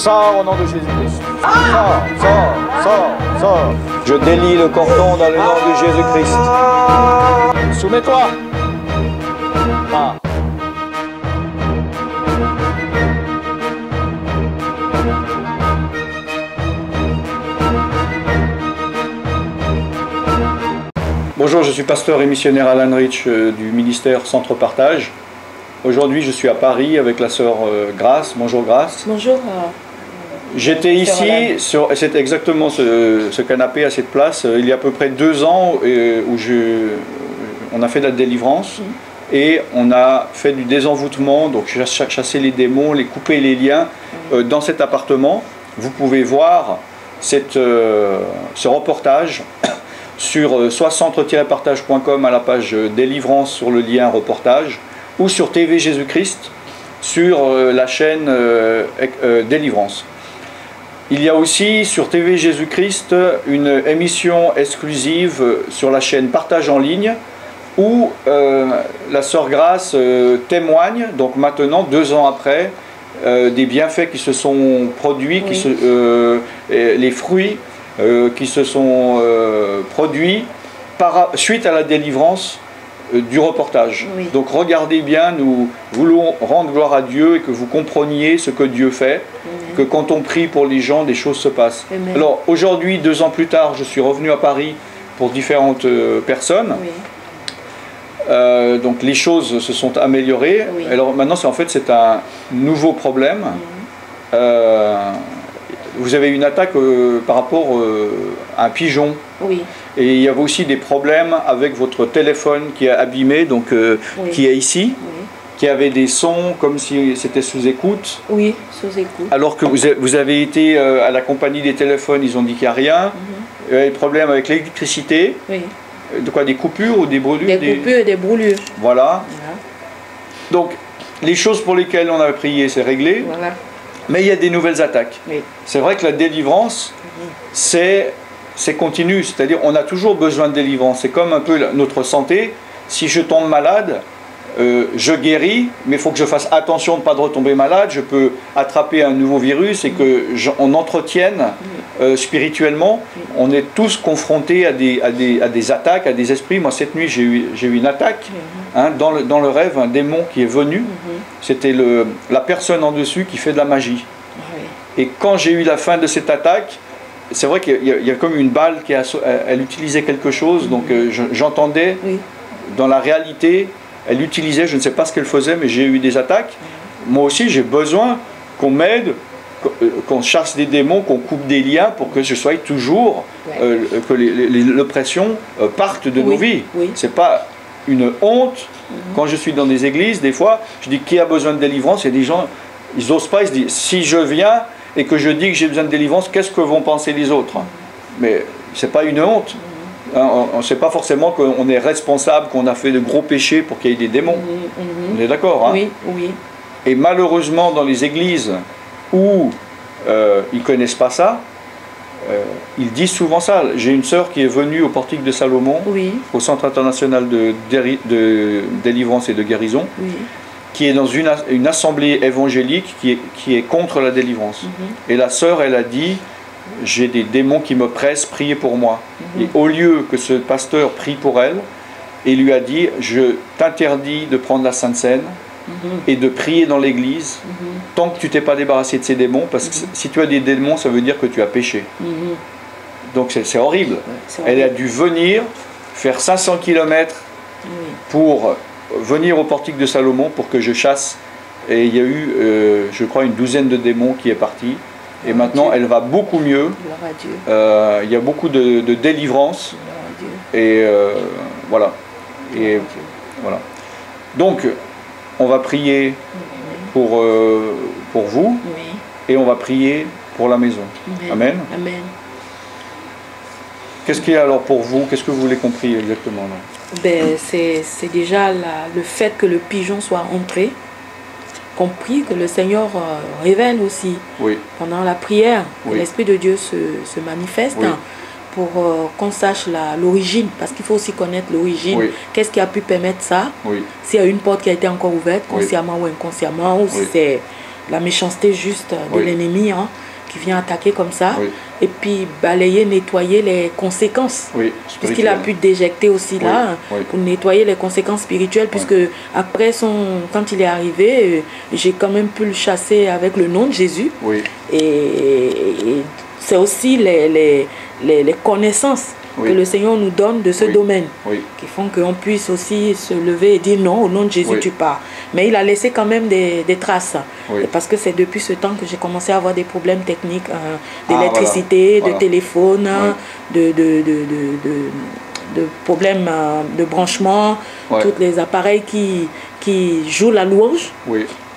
Sors au nom de Jésus-Christ. Sors. Je délie le cordon dans le nom de Jésus-Christ. Soumets-toi. Ah. Bonjour, je suis pasteur et missionnaire Alan Rich du ministère Centre Partage. Aujourd'hui, je suis à Paris avec la sœur Grace. Bonjour Grace. Bonjour. J'étais ici, c'est exactement ce canapé à cette place, il y a à peu près 2 ans où on a fait de la délivrance et on a fait du désenvoûtement, donc chasser les démons, les couper les liens dans cet appartement. Vous pouvez voir ce reportage sur soit centre-partage.com à la page délivrance sur le lien reportage ou sur TV Jésus-Christ sur la chaîne délivrance. Il y a aussi sur TV Jésus-Christ une émission exclusive sur la chaîne Partage en ligne où la sœur Grace témoigne, donc maintenant 2 ans après, des bienfaits qui se sont produits, les fruits qui se sont produits suite à la délivrance du reportage. Oui. Donc regardez bien, nous voulons rendre gloire à Dieu et que vous compreniez ce que Dieu fait, que quand on prie pour les gens, des choses se passent. Amen. Alors aujourd'hui, 2 ans plus tard, je suis revenu à Paris pour différentes personnes. Oui. Donc les choses se sont améliorées. Oui. Alors maintenant, c'est un nouveau problème. Vous avez une attaque par rapport à un pigeon. Oui. Et il y avait aussi des problèmes avec votre téléphone qui est abîmé, donc qui est ici, qui avait des sons comme si c'était sous écoute. Oui, sous écoute. Alors que vous avez été à la compagnie des téléphones, ils ont dit qu'il n'y a rien. Il y a des problèmes avec l'électricité. Oui. De quoi, des coupures ou des brûlures? Des coupures et des brûlures. Voilà. Donc, les choses pour lesquelles on a prié, c'est réglé. Voilà. Mais il y a des nouvelles attaques. Oui. C'est vrai que la délivrance, c'est continu. C'est-à-dire on a toujours besoin de délivrance. C'est comme un peu notre santé. Si je tombe malade, je guéris, mais il faut que je fasse attention de ne pas retomber malade. Je peux attraper un nouveau virus et qu'on entretienne spirituellement. On est tous confrontés à des attaques, à des esprits. Moi, cette nuit, j'ai eu une attaque. Dans le rêve, un démon qui est venu. C'était la personne en dessus qui fait de la magie. Et quand j'ai eu la fin de cette attaque, c'est vrai qu'il y a comme une balle elle utilisait quelque chose. Donc j'entendais dans la réalité, elle utilisait, je ne sais pas ce qu'elle faisait, mais j'ai eu des attaques. Moi aussi, j'ai besoin qu'on m'aide, qu'on chasse des démons, qu'on coupe des liens pour que je sois toujours, que l'oppression parte de nos vies. C'est pas une honte. Quand je suis dans des églises, des fois, je dis qui a besoin de délivrance. Il y a des gens, ils n'osent pas, ils se disent si je viens et que je dis que j'ai besoin de délivrance, qu'est-ce que vont penser les autres? Mais c'est pas une honte. On ne sait pas forcément qu'on est responsable, qu'on a fait de gros péchés pour qu'il y ait des démons. On est d'accord, hein? Oui, oui. Et malheureusement, dans les églises où ils ne connaissent pas ça, ils disent souvent ça. J'ai une sœur qui est venue au Portique de Salomon, au Centre international de délivrance et de guérison, qui est dans une assemblée évangélique qui est contre la délivrance. Et la sœur, elle a dit, j'ai des démons qui me pressent, priez pour moi. Et au lieu que ce pasteur prie pour elle, il lui a dit, je t'interdis de prendre la Sainte Seine et de prier dans l'église tant que tu t'es pas débarrassé de ces démons, parce que si tu as des démons, ça veut dire que tu as péché. Donc c'est horrible. Elle a dû venir faire 500 km pour venir au Portique de Salomon pour que je chasse. Et il y a eu, je crois, une 12aine de démons qui est partie. Et maintenant, elle va beaucoup mieux. Il y a beaucoup de délivrance. Et voilà. Et voilà. Donc, on va prier pour vous. Et on va prier pour la maison. Amen. Amen. Qu'est-ce qu'il y a alors pour vous? Qu'est-ce que vous voulez qu'on prie exactement là? C'est déjà le fait que le pigeon soit entré. Qu'on prie, que le Seigneur révèle aussi pendant la prière, que l'Esprit de Dieu se manifeste pour qu'on sache l'origine, parce qu'il faut aussi connaître l'origine. Qu'est-ce qui a pu permettre ça? S'il y a une porte qui a été encore ouverte, consciemment ou inconsciemment, ou si c'est la méchanceté juste de l'ennemi, hein, qui vient attaquer comme ça, et puis balayer, nettoyer les conséquences, puisqu'il a pu déjecter aussi là, pour nettoyer les conséquences spirituelles, puisque après quand il est arrivé, j'ai quand même pu le chasser avec le nom de Jésus, et c'est aussi les connaissances que le Seigneur nous donne de ce domaine, qui font qu'on puisse aussi se lever et dire non, au nom de Jésus tu pars. Mais il a laissé quand même des traces, et parce que c'est depuis ce temps que j'ai commencé à avoir des problèmes techniques, d'électricité, de téléphone, de problèmes de branchement, tous les appareils qui jouent la louange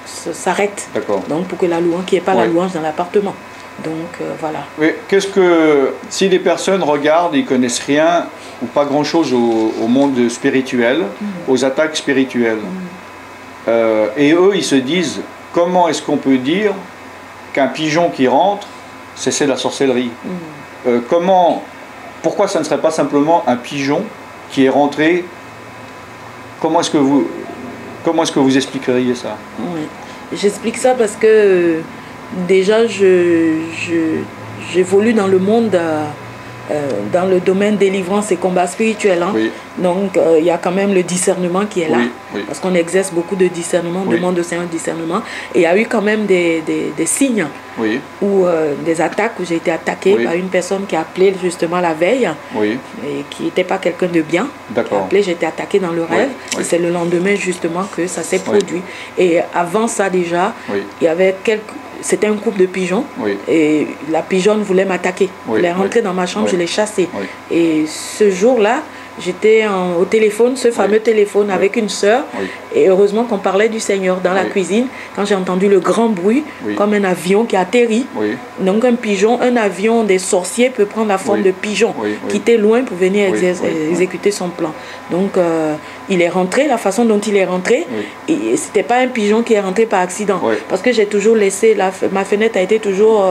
s'arrêtent. Donc pour que la louange, qu'il n'y ait pas la louange dans l'appartement. Donc voilà. Oui, qu'est-ce que si des personnes regardent, ils connaissent rien ou pas grand-chose au monde spirituel, aux attaques spirituelles, et eux ils se disent comment est-ce qu'on peut dire qu'un pigeon qui rentre, c'est la sorcellerie. Pourquoi ça ne serait pas simplement un pigeon qui est rentré? Comment est-ce que vous expliqueriez ça? J'explique ça parce que déjà, j'évolue dans le monde, dans le domaine délivrance et combat spirituel. Hein. Donc, il y a quand même le discernement qui est là. Parce qu'on exerce beaucoup de discernement, on demande au Seigneur de discernement. Et il y a eu quand même des signes ou des attaques où j'ai été attaquée par une personne qui a appelé justement la veille et qui n'était pas quelqu'un de bien. Qui a appelé, j'ai été attaquée dans le rêve. Et c'est le lendemain justement que ça s'est produit. Et avant ça déjà, il y avait c'était un couple de pigeons et la pigeonne voulait m'attaquer. Elle est rentrée dans ma chambre, je l'ai chassée. Et ce jour-là, j'étais au téléphone, ce fameux téléphone avec une sœur. Et heureusement qu'on parlait du Seigneur dans la cuisine. Quand j'ai entendu le grand bruit, comme un avion qui atterrit. Donc un avion des sorciers peut prendre la forme de pigeon, quitter loin pour venir exécuter son plan. Donc il est rentré, la façon dont il est rentré, et c'était pas un pigeon qui est rentré par accident. Parce que j'ai toujours laissé, ma fenêtre a été toujours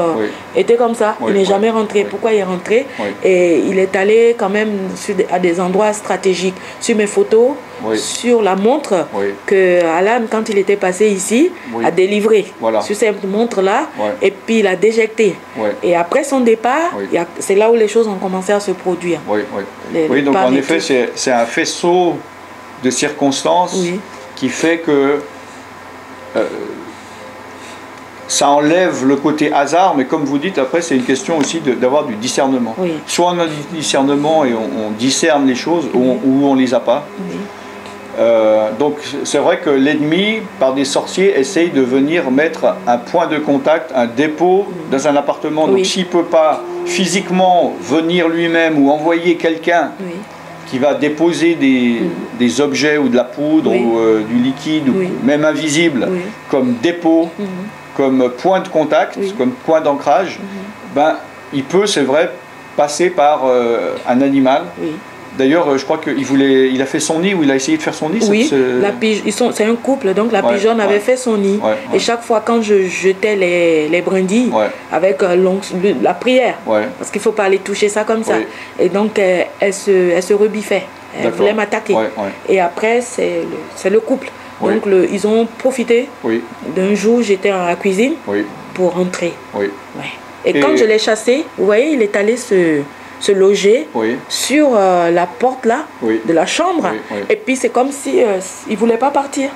était comme ça. Il n'est jamais rentré. Pourquoi il est rentré? Et il est allé quand même à des endroits stratégiques. Sur mes photos, sur la montre que Alan, quand il était passé ici, a délivré. Sur cette montre-là, et puis il a déjecté. Et après son départ, c'est là où les choses ont commencé à se produire. Oui, donc en effet, c'est un faisceau de circonstances qui fait que ça enlève le côté hasard, mais comme vous dites, après c'est une question aussi d'avoir du discernement. Soit on a du discernement et on discerne les choses, ou on ne les a pas. Donc c'est vrai que l'ennemi, par des sorciers, essaye de venir mettre un point de contact, un dépôt dans un appartement. Donc s'il ne peut pas physiquement venir lui-même ou envoyer quelqu'un qui va déposer des objets ou de la poudre ou du liquide, ou même invisible, comme dépôt, comme point de contact, comme point d'ancrage, ben, il peut, c'est vrai, passer par un animal. D'ailleurs, je crois qu'il a fait son nid, ou il a essayé de faire son nid. C'est un couple, donc la pigeonne avait fait son nid. Et chaque fois, quand je jetais les brindilles, avec la prière, parce qu'il ne faut pas aller toucher ça comme ça. Et donc, elle se rebiffait. Elle voulait m'attaquer. Et après, c'est le couple. Donc, ils ont profité d'un jour, j'étais dans la cuisine pour rentrer. Et quand je l'ai chassé, vous voyez, il est allé se loger sur la porte là de la chambre, et puis c'est comme si il voulait pas partir.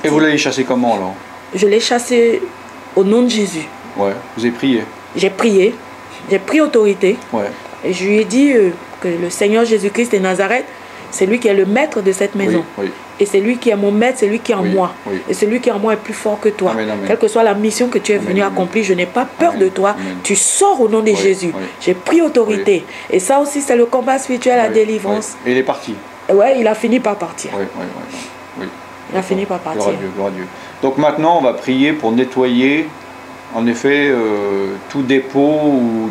Et vous l'avez chassé comment alors? Je l'ai chassé au nom de Jésus. Vous avez prié? J'ai prié, j'ai pris autorité, et je lui ai dit que le Seigneur Jésus-Christ de Nazareth, c'est lui qui est le maître de cette maison. Et c'est lui qui est mon maître, c'est lui qui est en moi. Et celui qui est en moi est plus fort que toi. Quelle que soit la mission que tu es venu accomplir, je n'ai pas peur de toi. Tu sors au nom de Jésus. J'ai pris autorité. Et ça aussi, c'est le combat spirituel, la délivrance. Et il est parti. Il a fini par partir. Il a fini par partir. Gloire à Dieu. Donc maintenant, on va prier pour nettoyer, en effet, tout dépôt ou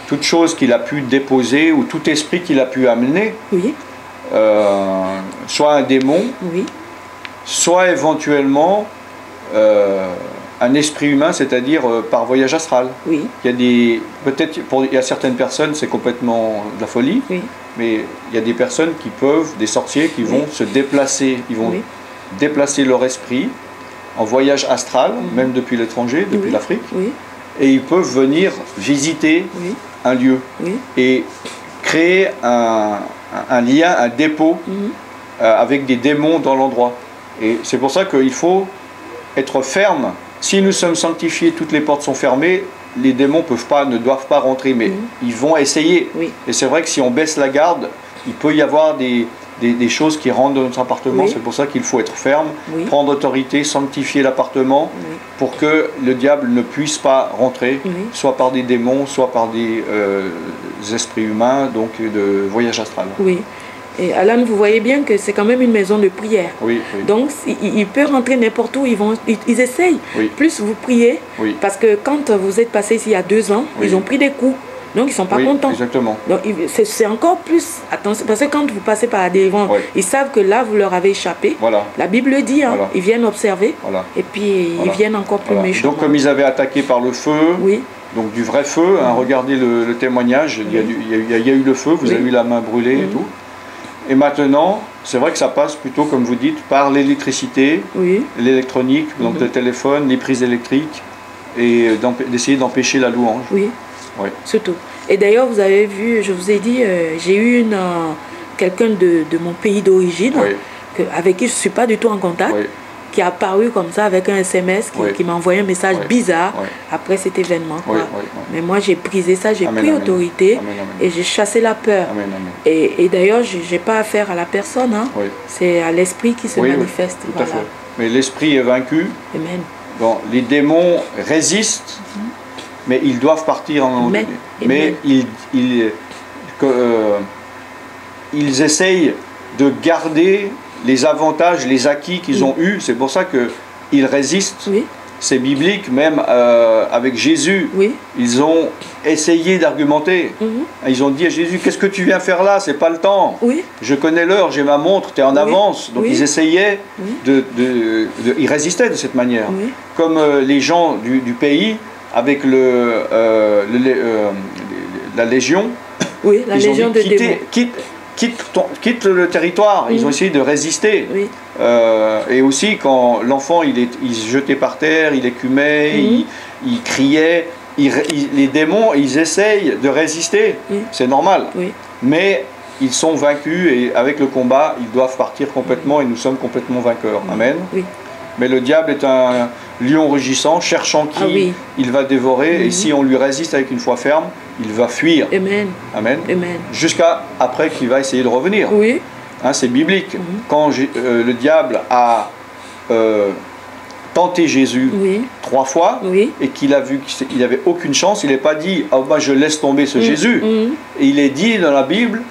toute chose qu'il a pu déposer ou tout esprit qu'il a pu amener. Soit un démon, soit éventuellement un esprit humain, c'est-à-dire par voyage astral. Il y a certaines personnes, c'est complètement de la folie, mais il y a des personnes qui peuvent, des sorciers qui vont se déplacer, ils vont déplacer leur esprit en voyage astral, même depuis l'étranger, depuis l'Afrique, et ils peuvent venir visiter un lieu et créer un lien, un dépôt avec des démons dans l'endroit. Et c'est pour ça qu'il faut être ferme. Si nous sommes sanctifiés, toutes les portes sont fermées, les démons ne doivent pas rentrer, mais ils vont essayer. Et c'est vrai que si on baisse la garde, il peut y avoir des choses qui rentrent dans notre appartement. C'est pour ça qu'il faut être ferme, prendre autorité, sanctifier l'appartement pour que le diable ne puisse pas rentrer, soit par des démons, soit par des esprits humains, donc de voyage astral. Oui. Et Alan, vous voyez bien que c'est quand même une maison de prière. Donc, il peut rentrer n'importe où, ils essayent. Plus vous priez, parce que quand vous êtes passé ici il y a 2 ans, ils ont pris des coups. Donc, ils ne sont pas contents. Exactement. Donc, c'est encore plus attention. Parce que quand vous passez par la délivrance, ils savent que là, vous leur avez échappé. La Bible le dit, hein, ils viennent observer. Et puis, ils viennent encore plus méchants. Donc, comme ils avaient attaqué par le feu, donc du vrai feu, hein, regardez le témoignage, il y a eu le feu, vous avez eu la main brûlée et tout. Et maintenant, c'est vrai que ça passe plutôt, comme vous dites, par l'électricité, l'électronique, donc le téléphone, les prises électriques, et d'essayer d'empêcher la louange. Surtout. Et d'ailleurs, vous avez vu, je vous ai dit, j'ai eu quelqu'un de mon pays d'origine, avec qui je ne suis pas du tout en contact, qui est apparu comme ça avec un SMS, qui m'a envoyé un message bizarre après cet événement. Mais moi, j'ai brisé ça, j'ai pris autorité et j'ai chassé la peur. Et d'ailleurs, je n'ai pas affaire à la personne, hein. C'est à l'esprit qui se manifeste. Tout à fait. Mais l'esprit est vaincu. Amen. Bon, les démons résistent, mais ils doivent partir en un moment donné. Mais ils essayent de garder les avantages, les acquis qu'ils ont eus. C'est pour ça qu'ils résistent. C'est biblique, même avec Jésus. Ils ont essayé d'argumenter. Ils ont dit à Jésus, qu'est-ce que tu viens faire là? C'est pas le temps. Je connais l'heure, j'ai ma montre, tu es en avance. Donc ils essayaient, ils résistaient de cette manière. Comme les gens du pays, avec la Légion, la Légion de démons. Quitte le territoire. Ils ont essayé de résister. Et aussi quand l'enfant il se jetait par terre, il écumait, il criait, les démons ils essayent de résister. C'est normal. Mais ils sont vaincus et avec le combat ils doivent partir complètement et nous sommes complètement vainqueurs. Amen. Mais le diable est un lion rugissant, cherchant qui il va dévorer, et si on lui résiste avec une foi ferme, il va fuir. Amen. Amen. Jusqu'à après qu'il va essayer de revenir. Hein, c'est biblique. Quand le diable a tenté Jésus 3 fois et qu'il a vu qu'il n'avait aucune chance, il n'est pas dit « Oh ben je laisse tomber ce Jésus ». Et il est dit dans la Bible,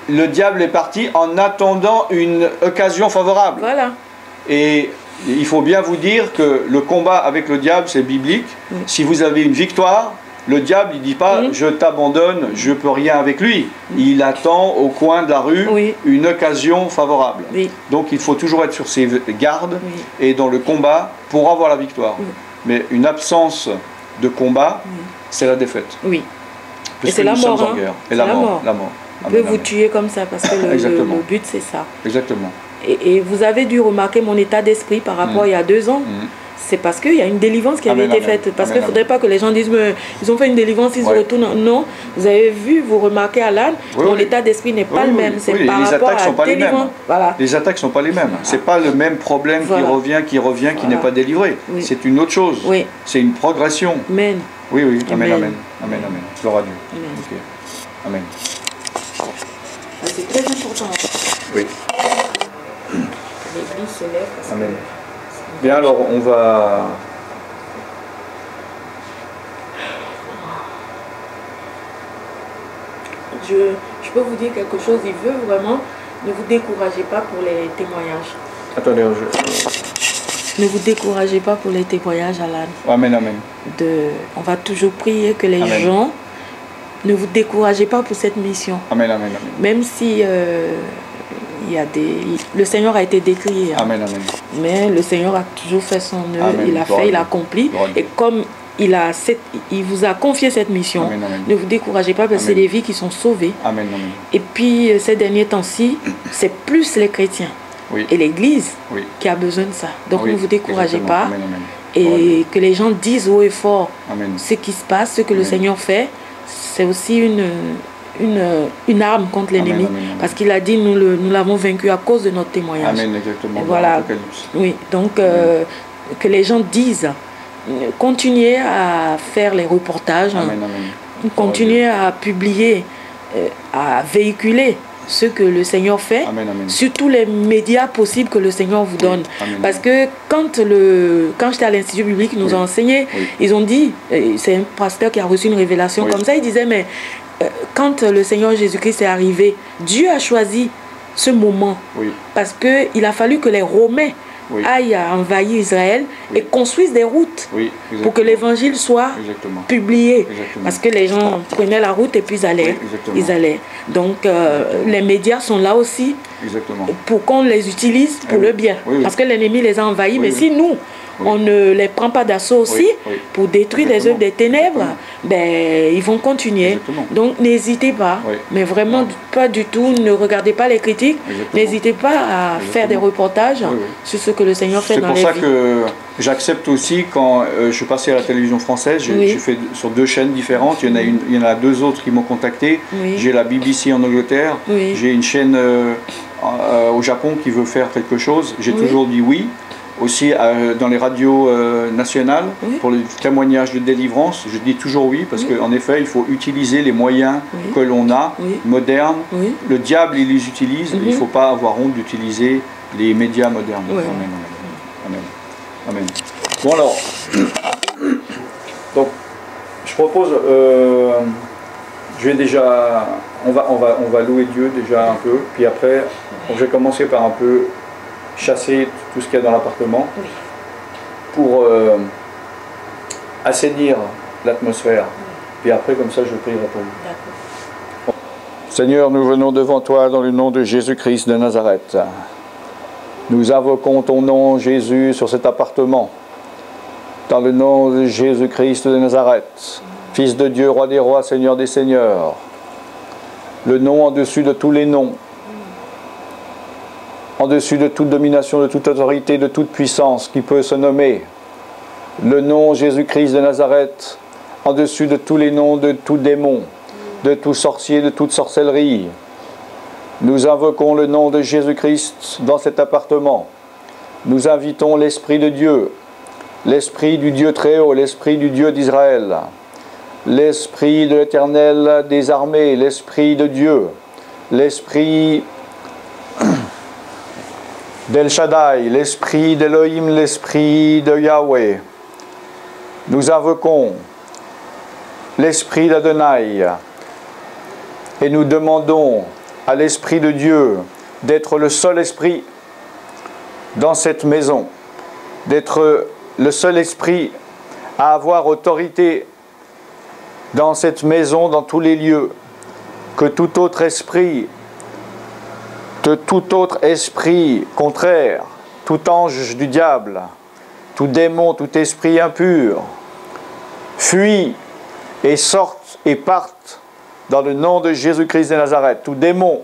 le diable est parti en attendant une occasion favorable. Et il faut bien vous dire que le combat avec le diable, c'est biblique. Si vous avez une victoire, le diable, il ne dit pas « je t'abandonne, je ne peux rien avec lui ». Il attend au coin de la rue une occasion favorable. Donc il faut toujours être sur ses gardes et dans le combat pour avoir la victoire. Mais une absence de combat, c'est la défaite. Et c'est la mort. Et la mort. On peut vous tuer comme ça parce que le but, c'est ça. Exactement. Et vous avez dû remarquer mon état d'esprit par rapport à il y a 2 ans. C'est parce qu'il y a une délivrance qui avait été faite. Parce qu'il ne faudrait pas que les gens disent ils ont fait une délivrance, ils se retournent. Non, vous avez vu, vous remarquez Alan, mon état d'esprit n'est pas le même. C'est par rapport à la délivrance. Les attaques ne sont pas les mêmes. Ce n'est pas le même problème qui revient, qui n'est pas délivré. C'est une autre chose. C'est une progression. Amen. Oui. Amen. Gloire à Dieu. Amen. C'est très important. L'église se lève. Amen. Bien, alors on va... Je peux vous dire quelque chose, il veut vraiment, ne vous découragez pas pour les témoignages. Attendez, Ne vous découragez pas pour les témoignages, Alan. Amen. On va toujours prier que les gens... Ne vous découragez pas pour cette mission. Amen. Même si... le Seigneur a été décrié. Amen. Mais le Seigneur a toujours fait son œuvre, il a fait, il a accompli. Et comme il vous a confié cette mission, ne vous découragez pas parce que c'est des vies qui sont sauvées. Et puis ces derniers temps-ci, c'est plus les chrétiens. et l'Église qui a besoin de ça. Donc ne vous découragez pas. Amen, amen. Et que les gens disent haut et fort ce qui se passe, ce que le Seigneur fait. C'est aussi une arme contre l'ennemi. Parce qu'il a dit, nous l'avons vaincu à cause de notre témoignage. Amen, exactement. Voilà. Oui, donc que les gens disent, continuez à faire les reportages, continuez à publier, à véhiculer ce que le Seigneur fait, sur tous les médias possibles que le Seigneur vous donne. Parce que quand j'étais à l'Institut biblique, ils nous ont enseigné, ils ont dit, c'est un pasteur qui a reçu une révélation comme ça, il disait, mais quand le Seigneur Jésus-Christ est arrivé, Dieu a choisi ce moment, parce qu'il a fallu que les Romains aillent envahir Israël et construisent des routes pour que l'évangile soit publié. Parce que les gens prenaient la route et puis ils allaient. Donc les médias sont là aussi pour qu'on les utilise pour le bien. Parce que l'ennemi les a envahis, mais si nous, on ne les prend pas d'assaut aussi pour détruire les œuvres des ténèbres, ben, ils vont continuer. Donc n'hésitez pas, mais vraiment pas du tout, ne regardez pas les critiques, n'hésitez pas à faire des reportages sur ce que le Seigneur fait dans les vies. C'est pour ça que j'accepte aussi quand je suis passé à la télévision française, j'ai fait sur 2 chaînes différentes, il y en a 2 autres qui m'ont contacté, j'ai la BBC en Angleterre, j'ai une chaîne au Japon qui veut faire quelque chose, j'ai toujours dit oui. Aussi dans les radios nationales, pour les témoignages de délivrance, je dis toujours oui, parce qu'en effet, il faut utiliser les moyens que l'on a, modernes. Le diable, il les utilise, il ne faut pas avoir honte d'utiliser les médias modernes. Amen, amen. Amen. Amen. Bon alors, donc, je propose, je vais déjà, on va louer Dieu déjà un peu, puis après, je vais commencer par un peu chasser tout ce qu'il y a dans l'appartement pour assainir l'atmosphère. Puis après, comme ça, je prierai pour vous. Seigneur, nous venons devant toi dans le nom de Jésus-Christ de Nazareth. Nous invoquons ton nom, Jésus, sur cet appartement. Dans le nom de Jésus-Christ de Nazareth, Fils de Dieu, Roi des rois, Seigneur des seigneurs. Le nom en-dessus de tous les noms. En-dessus de toute domination, de toute autorité, de toute puissance qui peut se nommer. Le nom Jésus-Christ de Nazareth, en-dessus de tous les noms de tout démon, de tout sorcier, de toute sorcellerie. Nous invoquons le nom de Jésus-Christ dans cet appartement. Nous invitons l'Esprit de Dieu, l'Esprit du Dieu très haut, l'Esprit du Dieu d'Israël, l'Esprit de l'Éternel des armées, l'Esprit de Dieu, l'Esprit d'El Shaddai, l'Esprit d'Elohim, l'Esprit de Yahweh. Nous invoquons l'Esprit d'Adonai et nous demandons à l'Esprit de Dieu d'être le seul Esprit dans cette maison, d'être le seul Esprit à avoir autorité dans cette maison, dans tous les lieux, que tout autre esprit contraire, tout ange du diable, tout démon, tout esprit impur, fuit et sorte et parte dans le nom de Jésus-Christ de Nazareth. Tout démon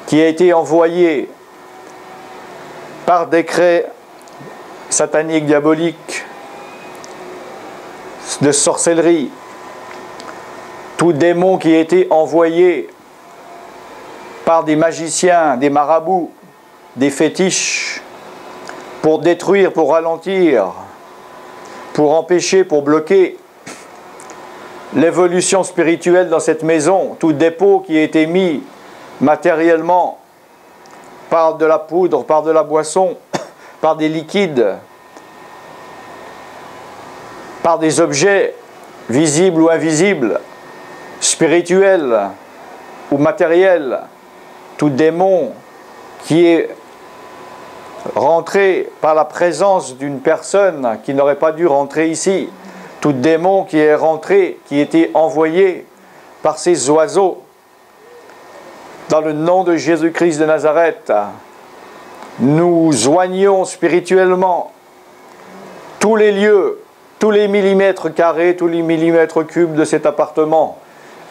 qui a été envoyé par décret satanique, diabolique, de sorcellerie, tout démon qui a été envoyé par des magiciens, des marabouts, des fétiches, pour détruire, pour ralentir, pour empêcher, pour bloquer l'évolution spirituelle dans cette maison, tout dépôt qui a été mis matériellement par de la poudre, par de la boisson, par des liquides, par des objets visibles ou invisibles, spirituels ou matériels, tout démon qui est rentré par la présence d'une personne qui n'aurait pas dû rentrer ici, tout démon qui est rentré, qui était envoyé par ces oiseaux, dans le nom de Jésus-Christ de Nazareth, nous joignons spirituellement tous les lieux, tous les millimètres carrés, tous les millimètres cubes de cet appartement,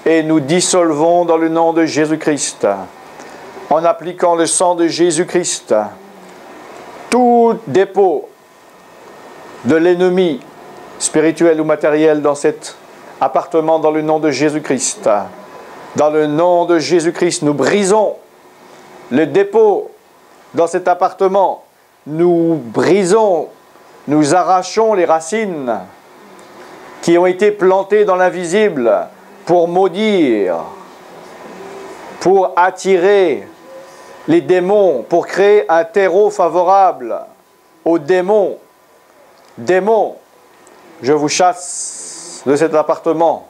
et nous dissolvons dans le nom de Jésus-Christ en appliquant le sang de Jésus-Christ, tout dépôt de l'ennemi spirituel ou matériel dans cet appartement dans le nom de Jésus-Christ. Dans le nom de Jésus-Christ, nous brisons le dépôt dans cet appartement. Nous brisons, nous arrachons les racines qui ont été plantées dans l'invisible pour maudire, pour attirer les démons, pour créer un terreau favorable aux démons. Démons, je vous chasse de cet appartement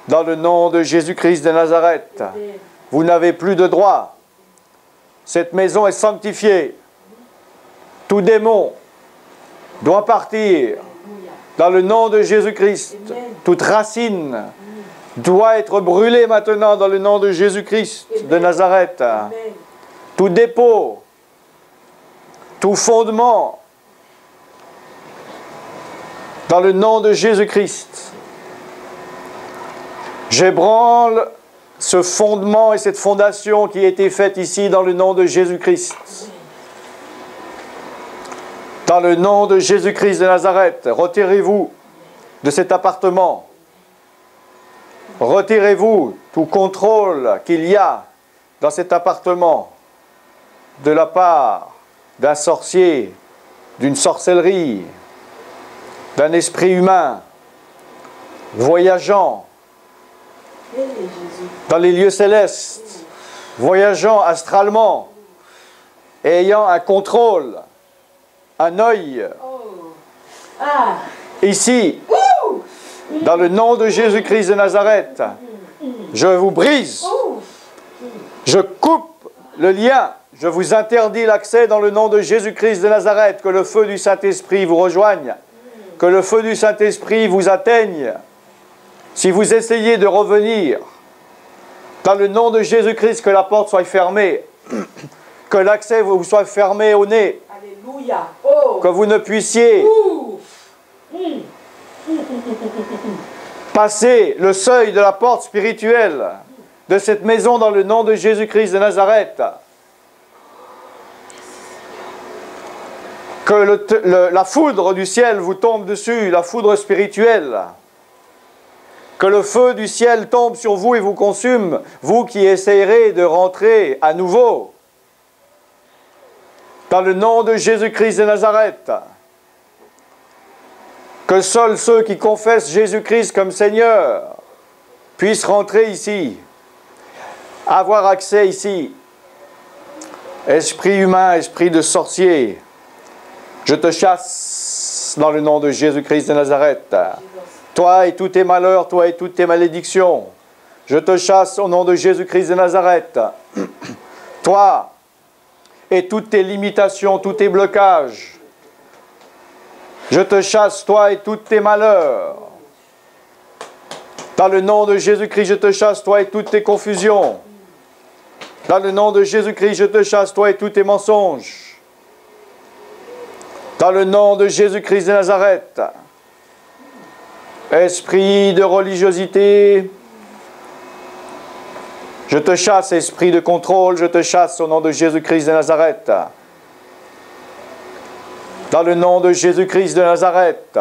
dans le nom de Jésus-Christ de Nazareth. Vous n'avez plus de droit. Cette maison est sanctifiée. Tout démon doit partir dans le nom de Jésus-Christ. Toute racine doit être brûlée maintenant dans le nom de Jésus-Christ de Nazareth. Tout dépôt, tout fondement, dans le nom de Jésus-Christ. J'ébranle ce fondement et cette fondation qui a été faite ici dans le nom de Jésus-Christ. Dans le nom de Jésus-Christ de Nazareth, retirez-vous de cet appartement. Retirez-vous tout contrôle qu'il y a dans cet appartement de la part d'un sorcier, d'une sorcellerie, d'un esprit humain voyageant dans les lieux célestes, voyageant astralement, et ayant un contrôle, un œil, ici, dans le nom de Jésus-Christ de Nazareth, je vous brise, je coupe le lien, je vous interdis l'accès dans le nom de Jésus-Christ de Nazareth, que le feu du Saint-Esprit vous rejoigne, que le feu du Saint-Esprit vous atteigne. Si vous essayez de revenir, dans le nom de Jésus-Christ, que la porte soit fermée, que l'accès vous soit fermé au nez, Alléluia. Oh. Que vous ne puissiez passer le seuil de la porte spirituelle de cette maison dans le nom de Jésus-Christ de Nazareth. Que la foudre du ciel vous tombe dessus, la foudre spirituelle. Que le feu du ciel tombe sur vous et vous consume, vous qui essayerez de rentrer à nouveau. Dans le nom de Jésus-Christ de Nazareth. Que seuls ceux qui confessent Jésus-Christ comme Seigneur puissent rentrer ici, avoir accès ici. Esprit humain, esprit de sorcier, je te chasse dans le nom de Jésus-Christ de Nazareth. Toi et tous tes malheurs, toi et toutes tes malédictions, je te chasse au nom de Jésus-Christ de Nazareth. Toi et toutes tes limitations, tous tes blocages, je te chasse, toi et tous tes malheurs. Dans le nom de Jésus-Christ, je te chasse, toi et toutes tes confusions. Dans le nom de Jésus-Christ, je te chasse, toi et tous tes mensonges. Dans le nom de Jésus-Christ de Nazareth, esprit de religiosité, je te chasse, esprit de contrôle, je te chasse au nom de Jésus-Christ de Nazareth. Dans le nom de Jésus-Christ de Nazareth,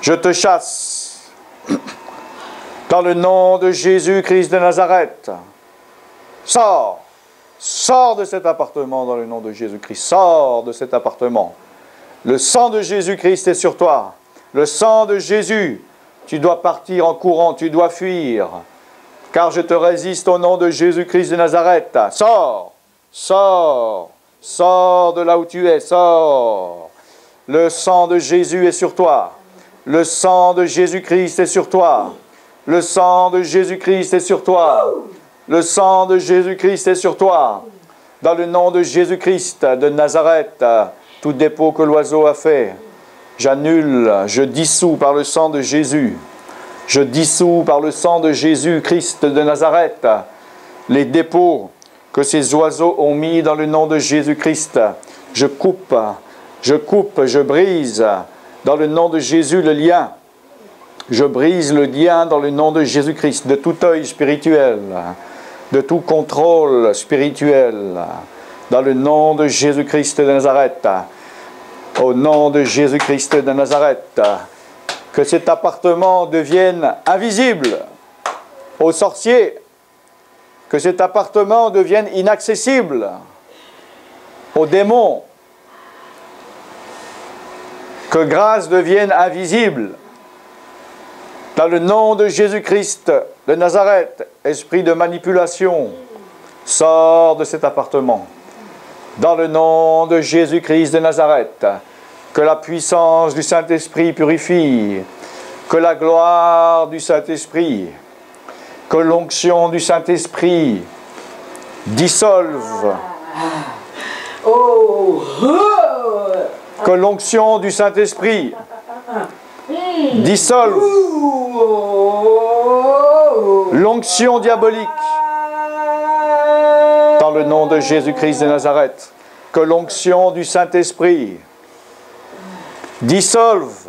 je te chasse. Dans le nom de Jésus-Christ de Nazareth, sors. Sors de cet appartement dans le nom de Jésus-Christ. Sors de cet appartement. Le sang de Jésus-Christ est sur toi. Le sang de Jésus, tu dois partir en courant, tu dois fuir. Car je te résiste au nom de Jésus-Christ de Nazareth. Sors, sors, sors de là où tu es, sors. Le sang de Jésus est sur toi. Le sang de Jésus-Christ est sur toi. Le sang de Jésus-Christ est sur toi. Le sang de Jésus-Christ est sur toi. Dans le nom de Jésus-Christ de Nazareth, tout dépôt que l'oiseau a fait, j'annule, je dissous par le sang de Jésus. Je dissous par le sang de Jésus-Christ de Nazareth les dépôts que ces oiseaux ont mis dans le nom de Jésus-Christ. Je coupe, je brise dans le nom de Jésus le lien. Je brise le lien dans le nom de Jésus-Christ de tout œil spirituel, de tout contrôle spirituel. Dans le nom de Jésus-Christ de Nazareth. Au nom de Jésus-Christ de Nazareth. Que cet appartement devienne invisible aux sorciers. Que cet appartement devienne inaccessible aux démons. Que grâce devienne invisible. Dans le nom de Jésus-Christ de Nazareth, esprit de manipulation, sors de cet appartement. Dans le nom de Jésus-Christ de Nazareth, que la puissance du Saint-Esprit purifie, que la gloire du Saint-Esprit, que l'onction du Saint-Esprit dissolve, que l'onction du Saint-Esprit dissolve l'onction diabolique dans le nom de Jésus-Christ de Nazareth, que l'onction du Saint-Esprit dissolve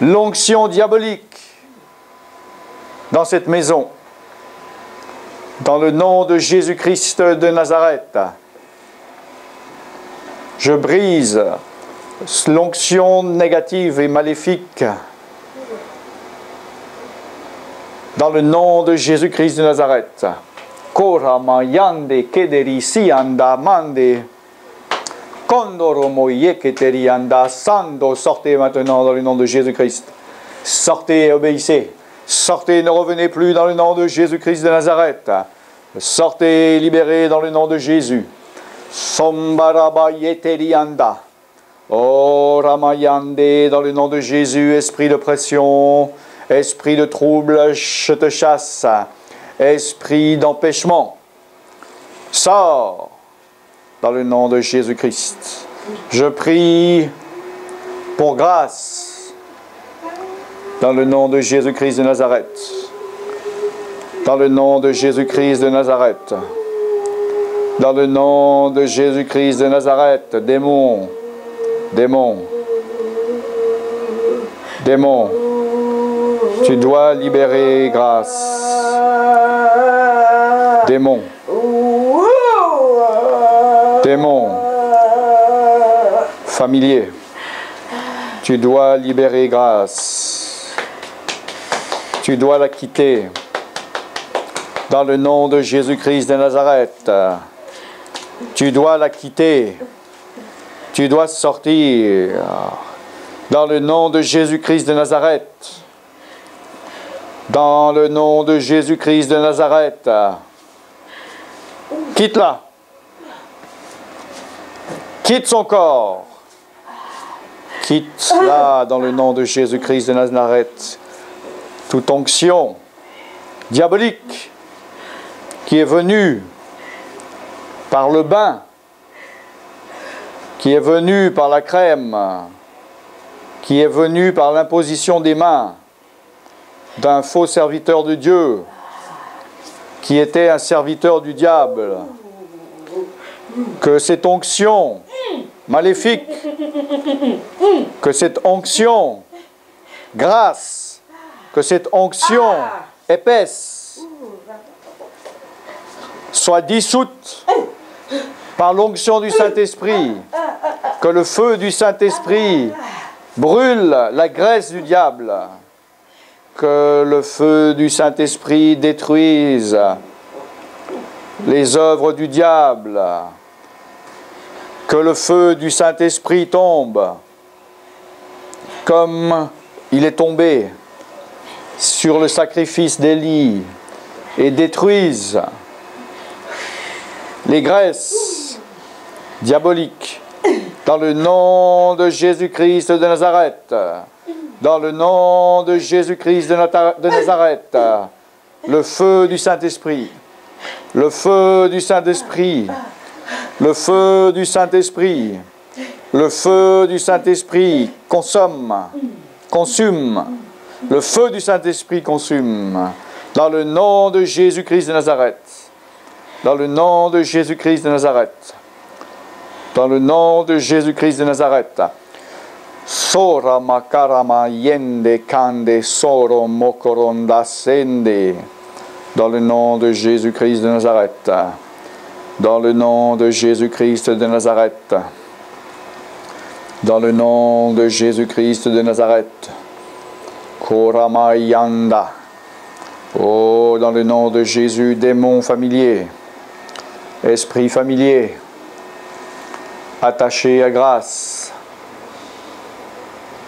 l'onction diabolique dans cette maison. Dans le nom de Jésus-Christ de Nazareth, je brise l'onction négative et maléfique. Dans le nom de Jésus-Christ de Nazareth. Korama yande kederi sianda mande. Kondoro moye keteri anda sando. Sortez maintenant dans le nom de Jésus-Christ. Sortez et obéissez. Sortez et ne revenez plus dans le nom de Jésus-Christ de Nazareth. Sortez et libérez dans le nom de Jésus. Sombaraba yeteri anda. Oh Ramayande, dans le nom de Jésus, esprit de pression, esprit de trouble, je te chasse. Esprit d'empêchement, sors dans le nom de Jésus-Christ. Je prie pour grâce dans le nom de Jésus-Christ de Nazareth. Dans le nom de Jésus-Christ de Nazareth. Dans le nom de Jésus-Christ de Nazareth, démons, démons, démons, tu dois libérer grâce. Démons, démons, familiers, tu dois libérer grâce. Tu dois la quitter. Dans le nom de Jésus-Christ de Nazareth, tu dois la quitter. Tu dois sortir. Dans le nom de Jésus-Christ de Nazareth. Dans le nom de Jésus-Christ de Nazareth. Quitte-la. Quitte son corps. Quitte-la dans le nom de Jésus-Christ de Nazareth. Toute onction diabolique qui est venue par le bain, qui est venue par la crème, qui est venue par l'imposition des mains d'un faux serviteur de Dieu, qui était un serviteur du diable, que cette onction maléfique, que cette onction grâce, que cette onction épaisse soit dissoute par l'onction du Saint-Esprit, que le feu du Saint-Esprit brûle la graisse du diable, que le feu du Saint-Esprit détruise les œuvres du diable, que le feu du Saint-Esprit tombe comme il est tombé sur le sacrifice d'Élie et détruise les graisses diaboliques dans le nom de Jésus-Christ de Nazareth. Dans le nom de Jésus-Christ de Nazareth, le feu du Saint-Esprit, le feu du Saint-Esprit, le feu du Saint-Esprit, le feu du Saint-Esprit consomme, consume, le feu du Saint-Esprit consume, dans le nom de Jésus-Christ de Nazareth, dans le nom de Jésus-Christ de Nazareth, dans le nom de Jésus-Christ de Nazareth. Sora makarama yende kande soro mokoronda sende. Dans le nom de Jésus-Christ de Nazareth. Dans le nom de Jésus-Christ de Nazareth. Dans le nom de Jésus-Christ de Nazareth. Koramayanda. Oh, dans le nom de Jésus, démon familier, esprit familier, attaché à grâce,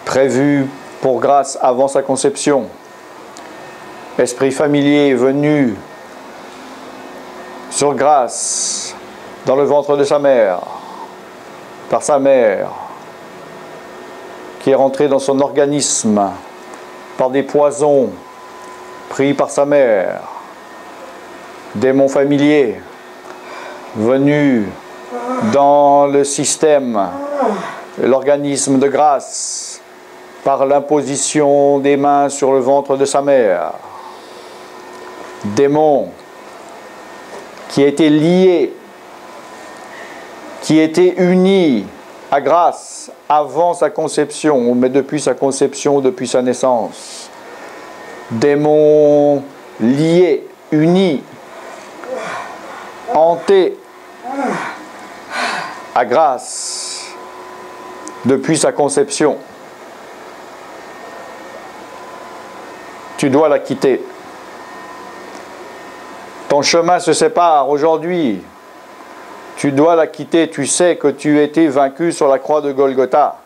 prévu pour grâce avant sa conception, esprit familier venu sur grâce dans le ventre de sa mère, par sa mère, qui est rentré dans son organisme par des poisons pris par sa mère, démon familier venu dans le système, l'organisme de grâce, par l'imposition des mains sur le ventre de sa mère, démon qui a été lié, qui a été uni à grâce avant sa conception, mais depuis sa conception, depuis sa naissance. Démon lié, uni, hanté à grâce depuis sa conception. Tu dois la quitter. Ton chemin se sépare aujourd'hui. Tu dois la quitter. Tu sais que tu as été vaincu sur la croix de Golgotha.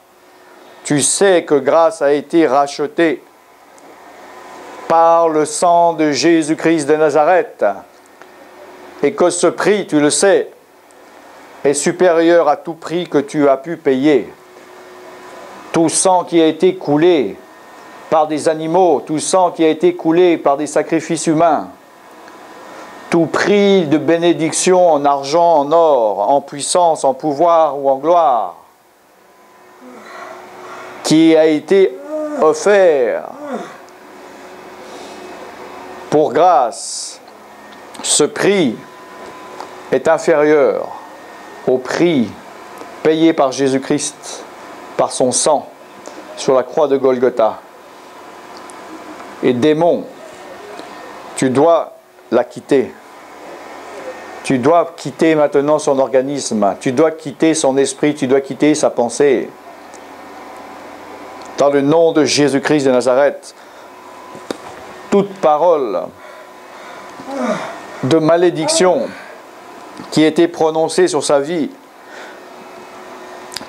Tu sais que grâce a été rachetée par le sang de Jésus-Christ de Nazareth. Et que ce prix, tu le sais, est supérieur à tout prix que tu as pu payer. Tout sang qui a été coulé par des animaux, tout sang qui a été coulé par des sacrifices humains, tout prix de bénédiction en argent, en or, en puissance, en pouvoir ou en gloire, qui a été offert pour grâce, ce prix est inférieur au prix payé par Jésus-Christ, par son sang, sur la croix de Golgotha. Et démon, tu dois la quitter. Tu dois quitter maintenant son organisme, tu dois quitter son esprit, tu dois quitter sa pensée. Dans le nom de Jésus-Christ de Nazareth, toute parole de malédiction qui a été prononcée sur sa vie,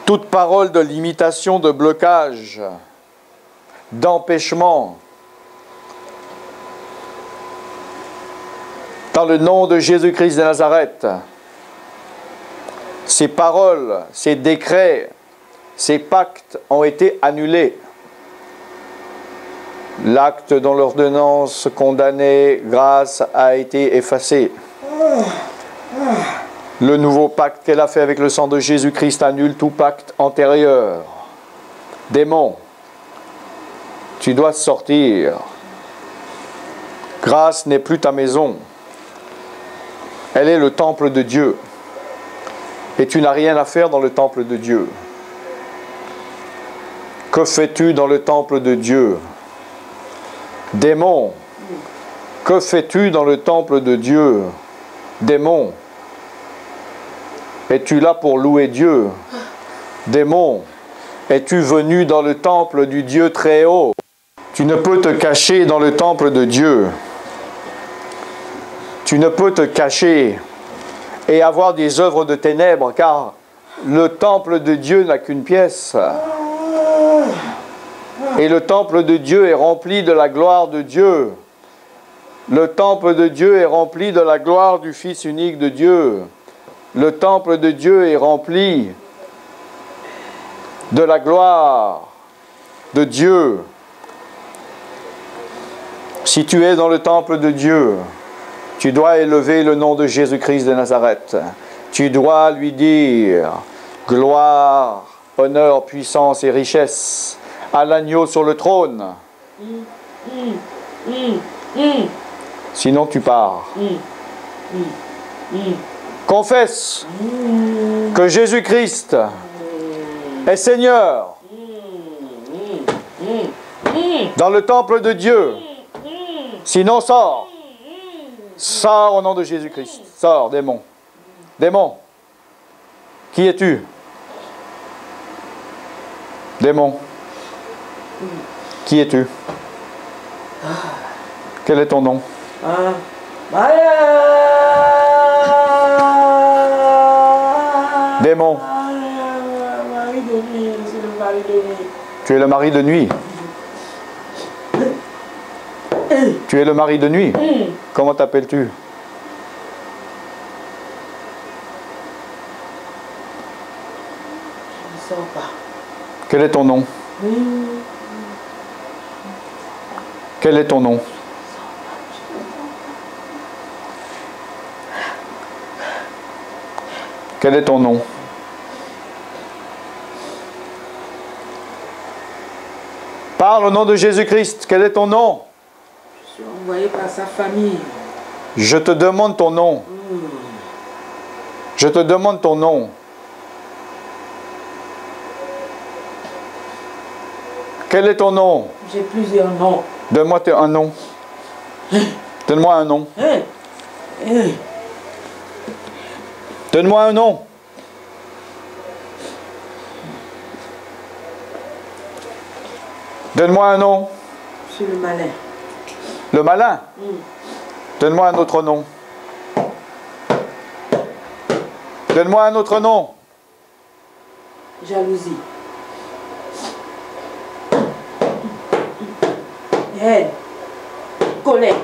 toute parole de limitation, de blocage, d'empêchement, dans le nom de Jésus-Christ de Nazareth, ces paroles, ces décrets, ces pactes ont été annulés. L'acte dont l'ordonnance condamnée grâce a été effacé. Le nouveau pacte qu'elle a fait avec le sang de Jésus-Christ annule tout pacte antérieur. Démon, tu dois sortir. Grâce n'est plus ta maison. Elle est le temple de Dieu. Et tu n'as rien à faire dans le temple de Dieu. Que fais-tu dans le temple de Dieu? Démon, que fais-tu dans le temple de Dieu? Démon, es-tu là pour louer Dieu? Démon, es-tu venu dans le temple du Dieu très haut? Tu ne peux te cacher dans le temple de Dieu. Tu ne peux te cacher et avoir des œuvres de ténèbres, car le temple de Dieu n'a qu'une pièce. Et le temple de Dieu est rempli de la gloire de Dieu. Le temple de Dieu est rempli de la gloire du Fils unique de Dieu. Le temple de Dieu est rempli de la gloire de Dieu. Si tu es dans le temple de Dieu, tu dois élever le nom de Jésus-Christ de Nazareth. Tu dois lui dire gloire, honneur, puissance et richesse à l'agneau sur le trône. Sinon tu pars. Confesse que Jésus-Christ est Seigneur dans le temple de Dieu. Sinon sors. Sors au nom de Jésus-Christ. Sors, démon. Démon. Qui es-tu? Démon. Qui es-tu? Quel est ton nom? Démon. Tu es le mari de nuit. Tu es le mari de nuit. Comment t'appelles-tu? Je ne sors pas. Quel est ton nom? Quel est ton nom? Quel est ton nom? Parle au nom de Jésus-Christ. Quel est ton nom? Je suis envoyé par sa famille. Je te demande ton nom. Je te demande ton nom. Quel est ton nom? J'ai plusieurs noms. Donne-moi un nom. Donne-moi un nom. Donne-moi un nom. Donne-moi un nom. Je suis le malin. Le malin? Donne-moi un autre nom. Donne-moi un autre nom. Jalousie. Haine. Colère.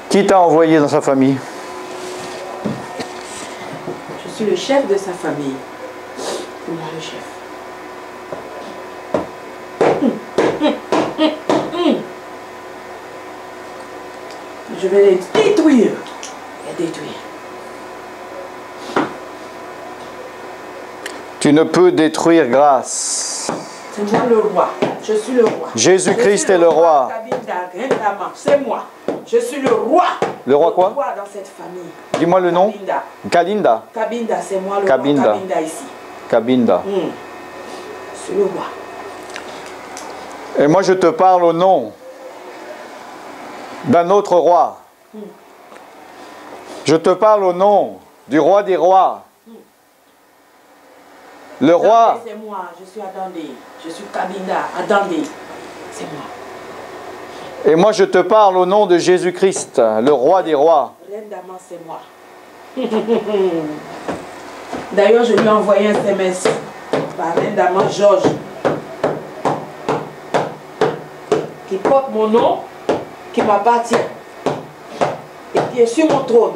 Qui t'a envoyé dans sa famille? Je suis le chef de sa famille. C'est moi le chef. Je vais les détruire. Les détruire. Tu ne peux détruire grâce. C'est moi le roi. Je suis le roi. Jésus-Christ est le roi. C'est moi. Je suis le roi. Le roi quoi? Le roi dans cette famille. Dis-moi le nom. Kalinda. Kabinda. Kabinda, c'est moi le Kabinda. roi. Kabinda ici. Kabinda. Je suis le roi. Et moi je te parle au nom d'un autre roi. Je te parle au nom du roi des rois. Le roi. C'est moi, je suis Adandé. Je suis Kabinda, Adandé. C'est moi. Et moi je te parle au nom de Jésus-Christ, le roi des rois. Reine Damas, c'est moi. D'ailleurs, je lui ai envoyé un SMS par Reine Damas Georges, qui porte mon nom, qui m'appartient, et qui est sur mon trône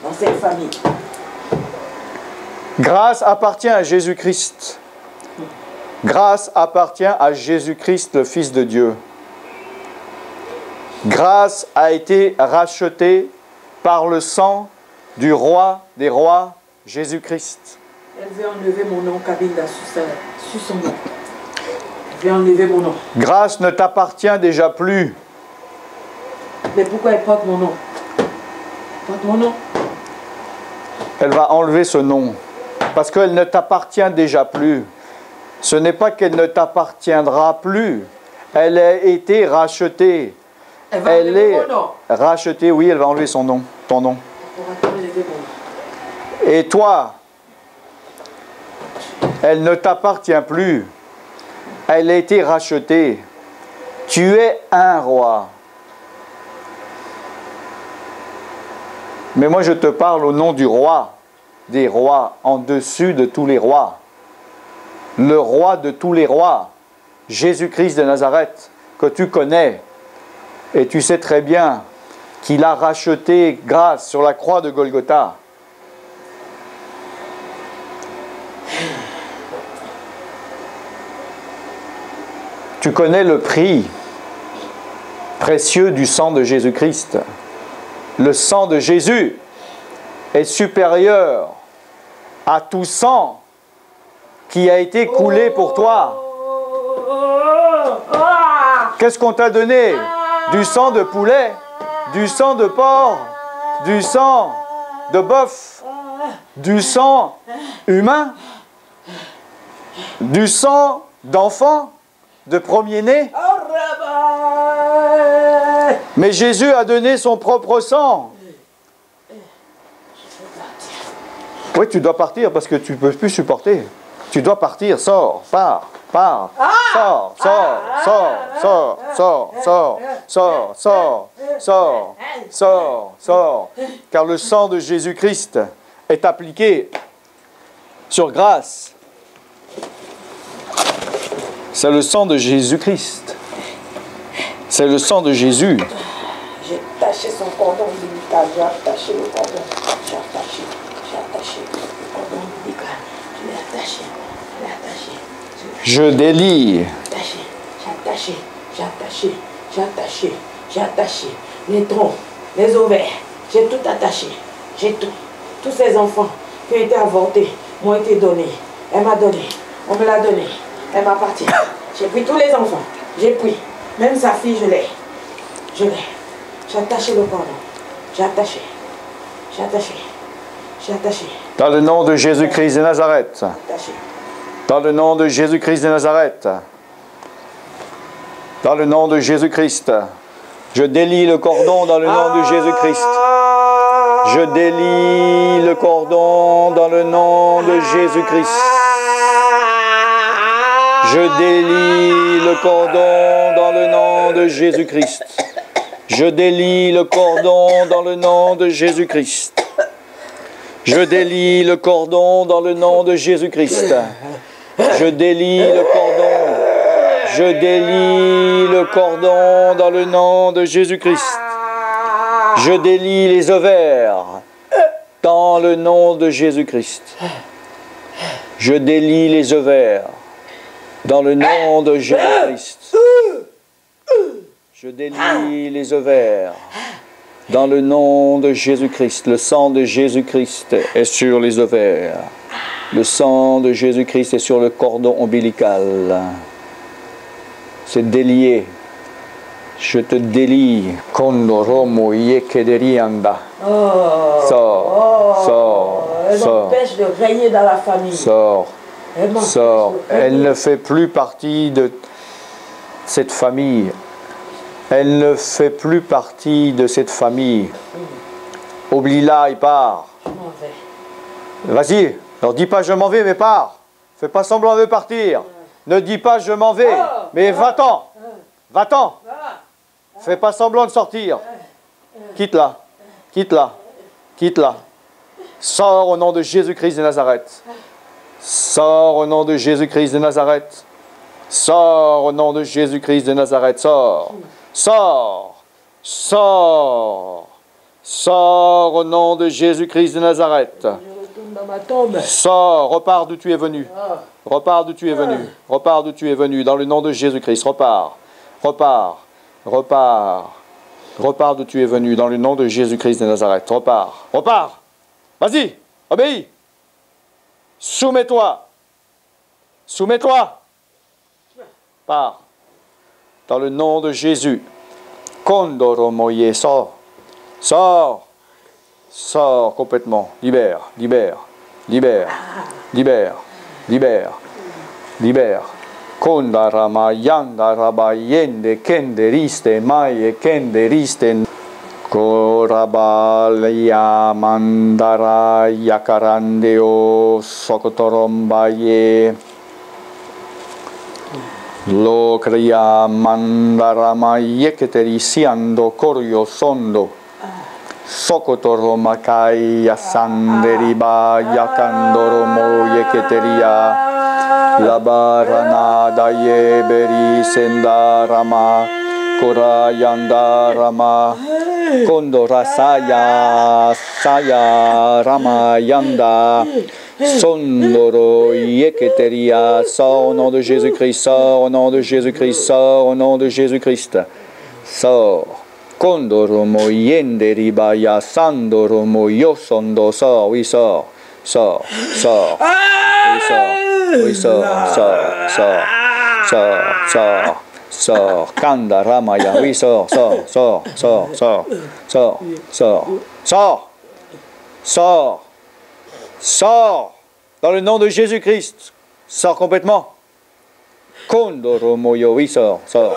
dans cette famille. Grâce appartient à Jésus-Christ. Grâce appartient à Jésus-Christ, le Fils de Dieu. Grâce a été rachetée par le sang du roi des rois, Jésus-Christ. Elle veut enlever mon nom, Kabinda, sur son nom. Elle veut enlever mon nom. Grâce ne t'appartient déjà plus. Mais pourquoi elle porte mon nom? Elle porte mon nom. Elle va enlever ce nom. Parce qu'elle ne t'appartient déjà plus. Ce n'est pas qu'elle ne t'appartiendra plus. Elle a été rachetée. Elle est rachetée, oui, elle va enlever son nom, ton nom. Et toi, elle ne t'appartient plus. Elle a été rachetée. Tu es un roi. Mais moi, je te parle au nom du roi des rois, en dessus de tous les rois. Le roi de tous les rois, Jésus-Christ de Nazareth, que tu connais. Et tu sais très bien qu'il a racheté grâce sur la croix de Golgotha. Tu connais le prix précieux du sang de Jésus-Christ. Le sang de Jésus est supérieur à tout sang qui a été coulé pour toi. Qu'est-ce qu'on t'a donné? Du sang de poulet, du sang de porc, du sang de bœuf, du sang humain, du sang d'enfant, de premier-né. Mais Jésus a donné son propre sang. Oui, tu dois partir parce que tu ne peux plus supporter. Tu dois partir, sors, pars, sors, sors. Car le sang de Jésus-Christ est appliqué sur grâce. C'est le sang de Jésus-Christ. C'est le sang de Jésus. J'ai attaché son cordon ombilical, j'ai attaché le cordon, j'ai attaché le cordon ombilical, je l'ai attaché. Je délie. J'ai attaché les troncs, les ovaires, j'ai tout attaché, j'ai tout. Tous ces enfants qui ont été avortés m'ont été donnés. Elle m'a donné, on me l'a donné, elle m'appartient. J'ai pris tous les enfants, j'ai pris, même sa fille je l'ai. J'ai attaché le cordon, j'ai attaché. Dans le nom de Jésus-Christ de Nazareth. Dans le nom de Jésus-Christ de Nazareth. Dans le nom de Jésus-Christ. Je délie le cordon dans le nom de Jésus-Christ. Je délie le cordon dans le nom de Jésus-Christ. Je délie le cordon dans le nom de Jésus-Christ. Je délie le cordon dans le nom de Jésus-Christ. Je délie le cordon dans le nom de Jésus-Christ. Je délie le cordon. Je délie le cordon dans le nom de Jésus-Christ. Je délie les ovaires dans le nom de Jésus-Christ. Je délie les ovaires dans le nom de Jésus-Christ. Je délie les ovaires dans le nom de Jésus-Christ. Le sang de Jésus-Christ est sur les ovaires. Le sang de Jésus-Christ est sur le cordon ombilical. C'est délié. Je te délie. Kondo romo yekederianda. Sors. Elle m'empêche de régner dans la famille. Sors. Elle ne fait plus partie de cette famille. Elle ne fait plus partie de cette famille. Oublie-la et pars. Vas-y, alors dis pas je m'en vais, mais pars. Fais pas semblant de partir. Ne dis pas je m'en vais, mais va-t'en. Va-t'en. Fais pas semblant de sortir. Quitte-la. Quitte-la. Quitte-la. Sors au nom de Jésus-Christ de Nazareth. Sors au nom de Jésus-Christ de Nazareth. Sors au nom de Jésus-Christ de Nazareth. Sors. Sors. Sors. Sors au nom de Jésus-Christ de Nazareth. Sors, repars d'où tu es venu. Repars d'où tu es venu. Repars d'où tu es venu. Dans le nom de Jésus-Christ, repars. Repars. Repars. Repars d'où tu es venu. Dans le nom de Jésus-Christ de Nazareth. Repars. Repars. Vas-y. Obéis. Soumets-toi. Soumets-toi. Pars. Dans le nom de Jésus. Kondoro moye, sors. Sors. Sors complètement. Libère. Libère. Libère. Libère. Libère. Libère. Kondarama yandaraba yende kenderiste maye kenderiste. Korabalaya mandara yakarandeo sokotorombaye. Lokriya mandarama yeketerisiando koryo sondo. Sokotoro makai yasanderiba yakandoro mo yeketeria. Labarana daye beri sendarama. Korayandarama. Kondora saya ramayanda. Sondoro yeketeria. Sors au nom de Jésus-Christ. Sors au nom de Jésus-Christ. Sors au nom de Jésus-Christ. Sors. Kondoro mo yenderiba ya sandoro mo yosondo. Sors, oui, sors. Sors. Sors. Oui, sors. Oui, sors. Sors. Sors. Sors. Sors. Sors. Kanda ramaya. Oui, sors. Sors. Sors. Sors. Sors. Sors. Sors. Sors. Sors. Sors. Dans le nom de Jésus-Christ. Sors complètement. Kondoro moyo, oui, sors, sors.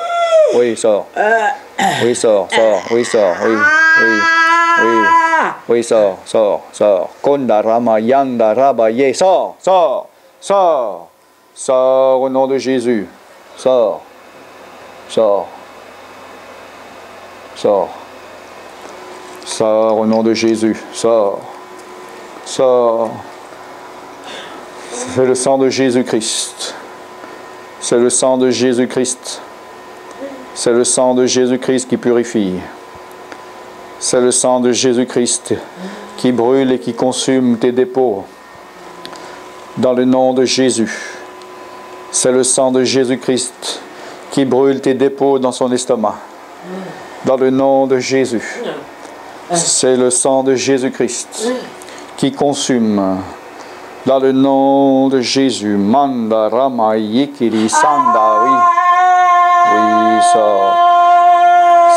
Oui, sors. Oui, sors, sors, oui, sors, oui, oui, oui. Oui, sors, sors, sors. Kondarama yanda rabaye, sors, sors, sors. Sors au nom de Jésus. Sors, sors, sors. Sors au nom de Jésus. Sors, sors. C'est le sang de Jésus-Christ. C'est le sang de Jésus-Christ. C'est le sang de Jésus-Christ qui purifie. C'est le sang de Jésus-Christ qui brûle et qui consume tes dépôts. Dans le nom de Jésus. C'est le sang de Jésus-Christ qui brûle tes dépôts dans son estomac. Dans le nom de Jésus. C'est le sang de Jésus-Christ qui consume. Dans le nom de Jésus. Manda Rama Yikiri Sanda. Oui. Oui, sors.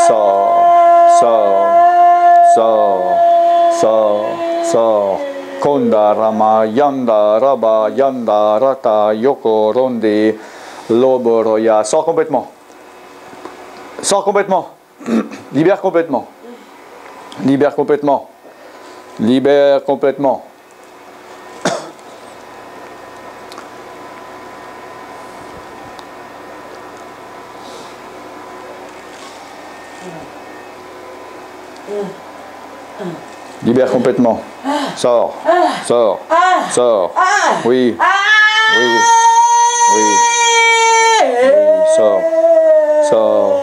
Sors. Sors. Sors. Sors. Sors. Konda Rama Yanda Raba Yanda Raka Yoko Ronde Loboroya. Sors complètement. Sors complètement. Libère complètement. Libère complètement. Libère complètement. Libère complètement. Sors. Sors. Sors. Oui. Oui. Oui. Oui. Sors. Sors.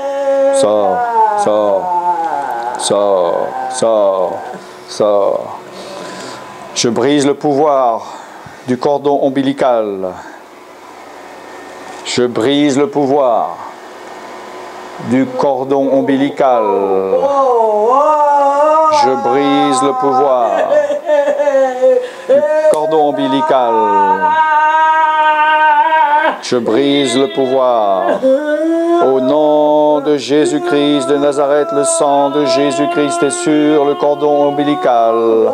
Sors. Sors. Sors. Sors. Sors. Je brise le pouvoir du cordon ombilical. Je brise le pouvoir du cordon ombilical. Je brise le pouvoir du cordon ombilical. Je brise le pouvoir. Au nom de Jésus-Christ de Nazareth, le sang de Jésus-Christ est sur le cordon ombilical.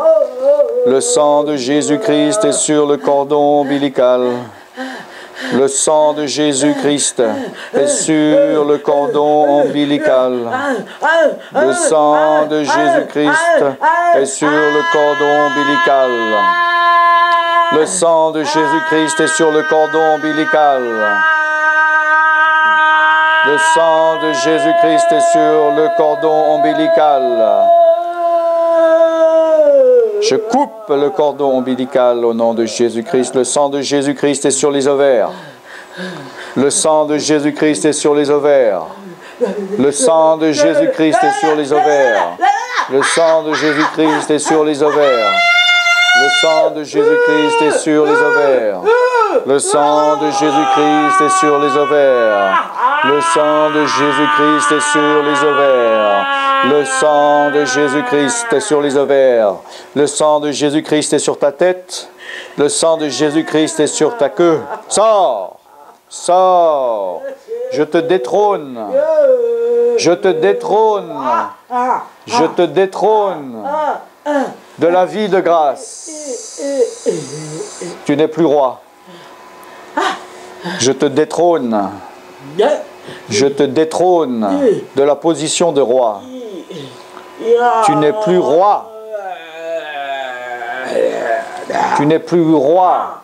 Le sang de Jésus-Christ est sur le cordon ombilical. Le sang de Jésus-Christ est sur le cordon ombilical. Le sang de Jésus-Christ est sur le cordon ombilical. Le sang de Jésus-Christ est sur le cordon ombilical. Le sang de Jésus-Christ est sur le cordon ombilical. Je coupe le cordon ombilical au nom de Jésus-Christ. Le sang de Jésus-Christ est sur les ovaires. Le sang de Jésus-Christ est sur les ovaires. Le sang de Jésus-Christ est sur les ovaires. Le sang de Jésus-Christ est sur les ovaires. Le sang de Jésus-Christ est sur les ovaires. Le sang de Jésus-Christ est sur les ovaires. Le sang de Jésus-Christ est sur les ovaires. Le sang de Jésus-Christ est sur les ovaires. Le sang de Jésus-Christ est sur ta tête. Le sang de Jésus-Christ est sur ta queue. Sors! Sors! Je te détrône. Je te détrône. Je te détrône de la vie de grâce. Tu n'es plus roi. Je te détrône. Je te détrône de la position de roi. Tu n'es plus roi. Tu n'es plus roi.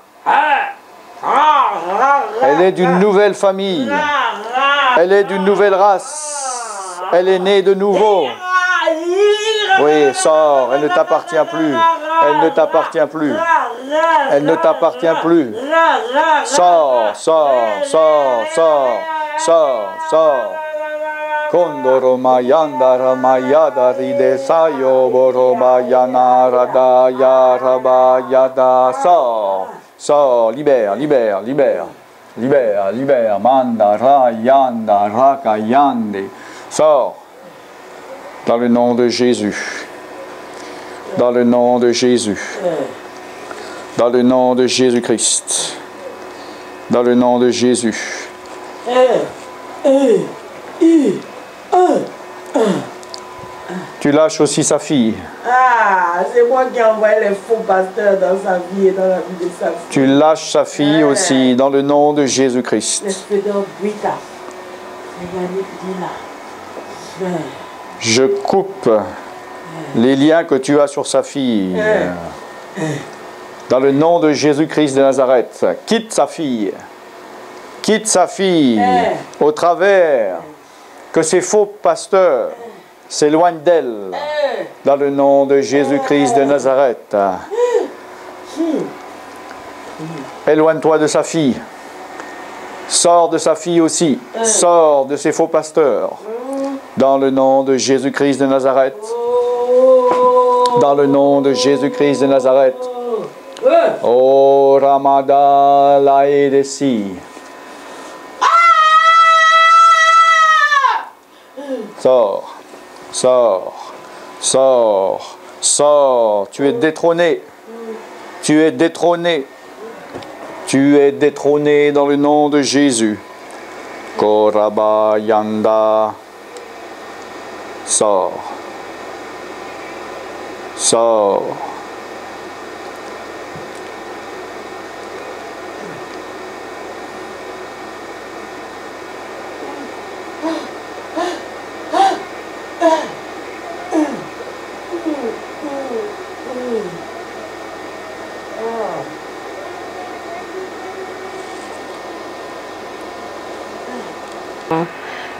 Elle est d'une nouvelle famille. Elle est d'une nouvelle race. Elle est née de nouveau. Oui, sors. Elle ne t'appartient plus. Elle ne t'appartient plus. Elle ne t'appartient plus. Sors, sors, sors, sors, sors, sors. Kondoro mayandara mayada ride sayo boro mayana rada ya raba yada. Sors, sors, libère, libère, libère, libère, libère. Mandara yanda raka yande. Sors. Dans le nom de Jésus. Dans le nom de Jésus. Dans le nom de Jésus-Christ. Dans le nom de Jésus. Tu Tu lâches aussi sa fille. Ah, c'est moi qui ai envoyé les faux pasteurs dans sa vie et dans la vie de sa fille. Tu lâches sa fille aussi dans le nom de Jésus-Christ. Je coupe les liens que tu as sur sa fille. Dans le nom de Jésus-Christ de Nazareth. Quitte sa fille. Quitte sa fille au travers que ces faux pasteurs s'éloignent d'elle. Dans le nom de Jésus-Christ de Nazareth. Éloigne-toi de sa fille. Sors de sa fille aussi. Sors de ces faux pasteurs. Dans le nom de Jésus-Christ de Nazareth. Dans le nom de Jésus-Christ de Nazareth. Oh Ramada Laedesi. Sors, sors, sors, sors. Tu es détrôné. Tu es détrôné. Tu es détrôné dans le nom de Jésus. Koraba Yanda. Sors. Sors.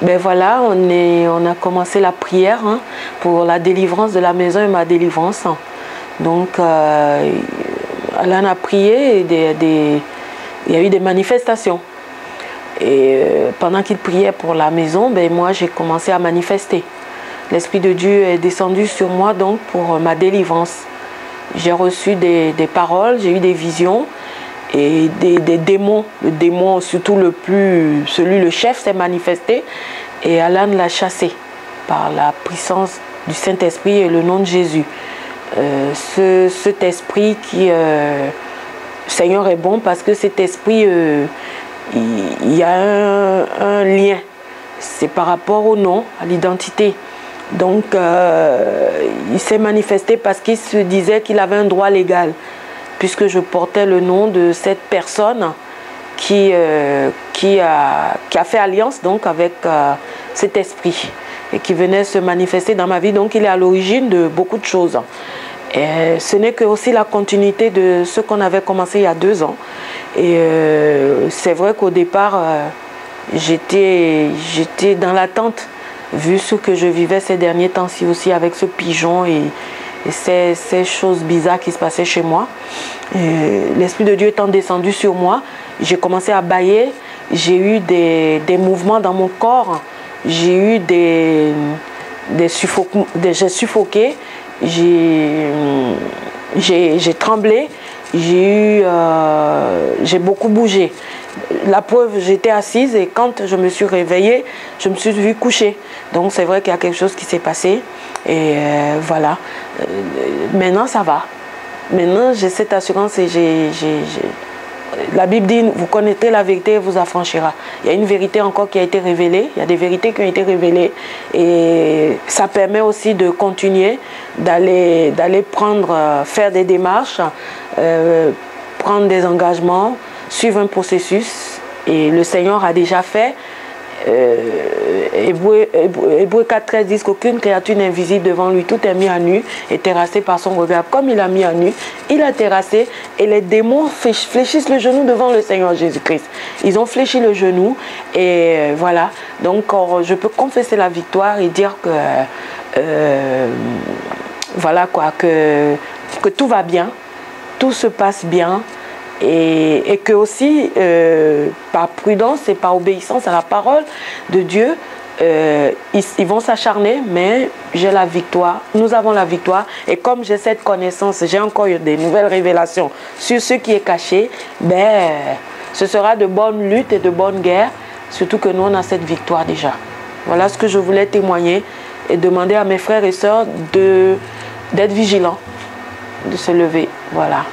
Ben voilà, on a commencé la prière pour la délivrance de la maison et ma délivrance. Donc, Alan a prié et il y a eu des manifestations. Et pendant qu'il priait pour la maison, ben moi j'ai commencé à manifester. L'Esprit de Dieu est descendu sur moi donc pour ma délivrance. J'ai reçu des paroles, j'ai eu des visions et des démons. Le démon, surtout le chef s'est manifesté et Alan l'a chassé par la puissance du Saint-Esprit et le nom de Jésus. Cet esprit qui... Seigneur est bon parce que cet esprit, il y a un lien. C'est par rapport au nom, à l'identité. Donc, il s'est manifesté parce qu'il se disait qu'il avait un droit légal, puisque je portais le nom de cette personne qui a fait alliance donc, avec cet esprit et qui venait se manifester dans ma vie. Donc, il est à l'origine de beaucoup de choses. Et ce n'est que aussi la continuité de ce qu'on avait commencé il y a 2 ans. Et c'est vrai qu'au départ, j'étais dans l'attente, vu ce que je vivais ces derniers temps-ci aussi avec ce pigeon et ces choses bizarres qui se passaient chez moi. L'Esprit de Dieu étant descendu sur moi, j'ai commencé à bâiller, j'ai eu des mouvements dans mon corps, j'ai eu j'ai suffoqué, j'ai tremblé, j'ai beaucoup bougé. La preuve, j'étais assise et quand je me suis réveillée, je me suis vue coucher. Donc c'est vrai qu'il y a quelque chose qui s'est passé. Et voilà. Maintenant, ça va. Maintenant, j'ai cette assurance et la Bible dit, vous connaîtrez la vérité et vous affranchira. Il y a une vérité encore qui a été révélée. Il y a des vérités qui ont été révélées. Et ça permet aussi de continuer, d'aller faire des démarches, prendre des engagements, suivre un processus. Et le Seigneur a déjà fait. Hébreux 4.13 dit qu'aucune créature n'est invisible devant lui, tout est mis à nu et terrassé par son regard. Comme il a mis à nu, il a terrassé et les démons fléchissent le genou devant le Seigneur Jésus-Christ. Ils ont fléchi le genou et voilà. Donc je peux confesser la victoire et dire que voilà quoi, que tout va bien, tout se passe bien. Et que aussi, par prudence et par obéissance à la parole de Dieu, ils vont s'acharner, mais j'ai la victoire, nous avons la victoire. Et comme j'ai cette connaissance, j'ai encore des nouvelles révélations sur ce qui est caché, ben, ce sera de bonnes luttes et de bonnes guerres, surtout que nous, on a cette victoire déjà. Voilà ce que je voulais témoigner et demander à mes frères et sœurs d'être vigilants, de se lever. Voilà.